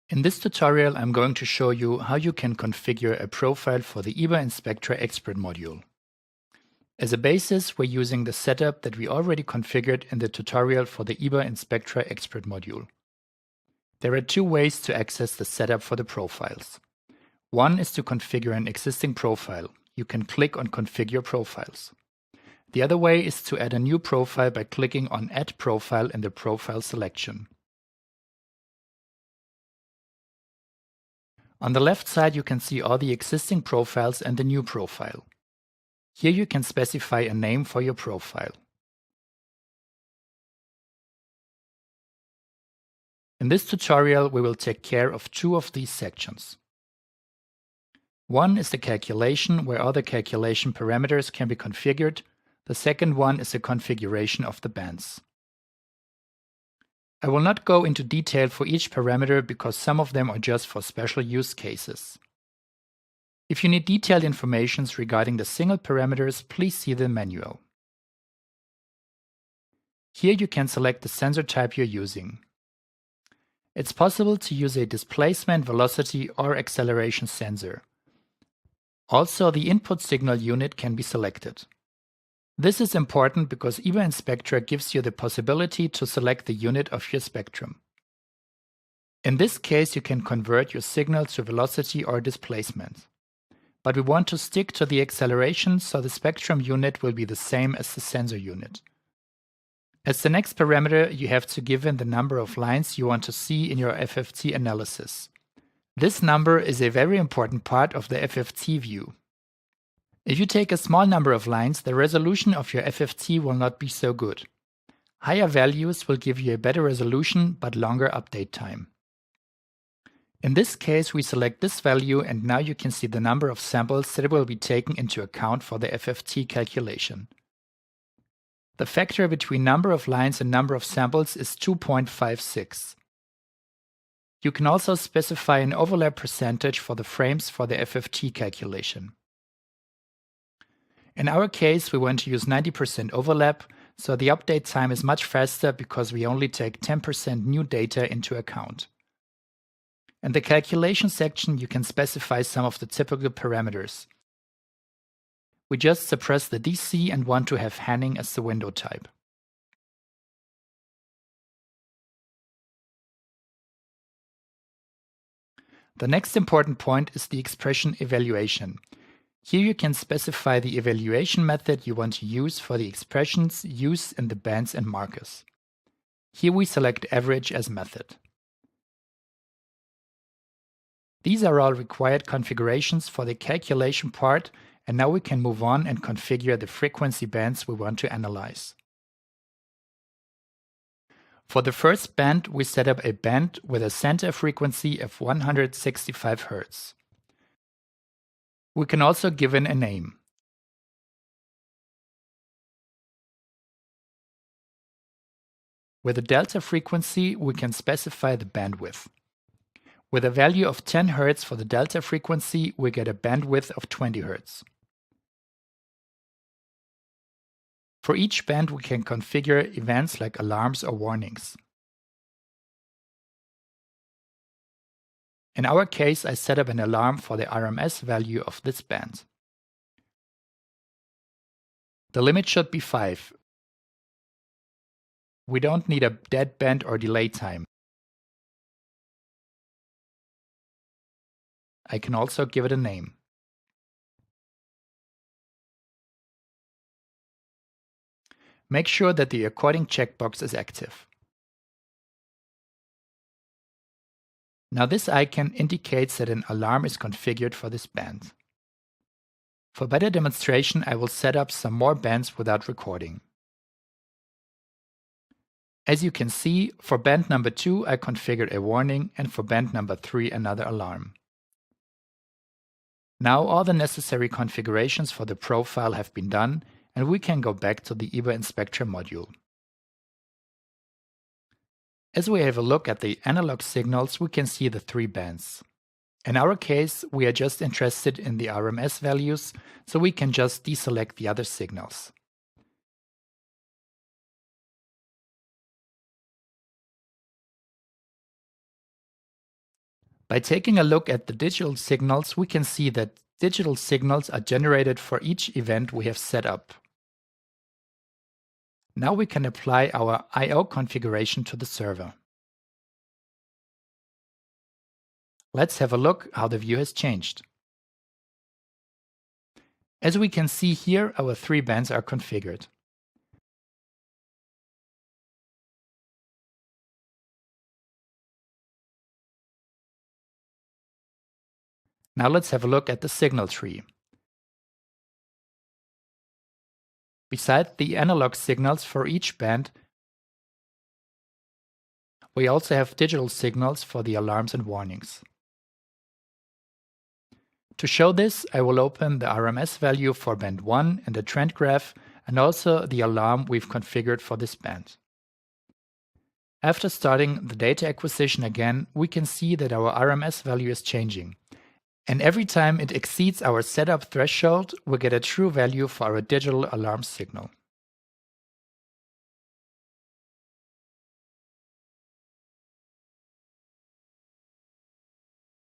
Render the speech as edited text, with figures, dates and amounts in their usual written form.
In this tutorial, I'm going to show you how you can configure a profile for the ibaInSpectra expert module. As a basis, we're using the setup that we already configured in the tutorial for the ibaInSpectra expert module. There are two ways to access the setup for the profiles. One is to configure an existing profile. You can click on Configure Profiles. The other way is to add a new profile by clicking on Add Profile in the Profile selection. On the left side, you can see all the existing profiles and the new profile. Here you can specify a name for your profile. In this tutorial, we will take care of two of these sections. One is the calculation, where all the calculation parameters can be configured. The second one is the configuration of the bands. I will not go into detail for each parameter because some of them are just for special use cases. If you need detailed information regarding the single parameters, please see the manual. Here you can select the sensor type you're using. It's possible to use a displacement, velocity, or acceleration sensor. Also, the input signal unit can be selected. This is important because ibaInSpectra gives you the possibility to select the unit of your spectrum. In this case, you can convert your signal to velocity or displacement. But we want to stick to the acceleration, so the spectrum unit will be the same as the sensor unit. As the next parameter, you have to give in the number of lines you want to see in your FFT analysis. This number is a very important part of the FFT view. If you take a small number of lines, the resolution of your FFT will not be so good. Higher values will give you a better resolution but longer update time. In this case, we select this value, and now you can see the number of samples that will be taken into account for the FFT calculation. The factor between number of lines and number of samples is 2.56. You can also specify an overlap percentage for the frames for the FFT calculation. In our case, we want to use 90% overlap, so the update time is much faster because we only take 10% new data into account. In the calculation section, you can specify some of the typical parameters. We just suppress the DC and want to have Hanning as the window type. The next important point is the expression evaluation. Here you can specify the evaluation method you want to use for the expressions used in the bands and markers. Here we select average as method. These are all required configurations for the calculation part, and now we can move on and configure the frequency bands we want to analyze. For the first band, we set up a band with a center frequency of 165 Hz. We can also give it a name. With a delta frequency, we can specify the bandwidth. With a value of 10 Hz for the delta frequency, we get a bandwidth of 20 Hz. For each band, we can configure events like alarms or warnings. In our case, I set up an alarm for the RMS value of this band. The limit should be 5. We don't need a dead band or delay time. I can also give it a name. Make sure that the according checkbox is active. Now this icon indicates that an alarm is configured for this band. For better demonstration, I will set up some more bands without recording. As you can see, for band number 2 I configured a warning, and for band number 3 another alarm. Now all the necessary configurations for the profile have been done, and we can go back to the ibaInSpectra module. As we have a look at the analog signals, we can see the 3 bands. In our case, we are just interested in the RMS values, so we can just deselect the other signals. By taking a look at the digital signals, we can see that digital signals are generated for each event we have set up. Now we can apply our I/O configuration to the server. Let's have a look how the view has changed. As we can see here, our 3 bands are configured. Now let's have a look at the signal tree. Besides the analog signals for each band, we also have digital signals for the alarms and warnings. To show this, I will open the RMS value for band 1 in the trend graph and also the alarm we've configured for this band. After starting the data acquisition again, we can see that our RMS value is changing. And every time it exceeds our setup threshold, we get a true value for our digital alarm signal.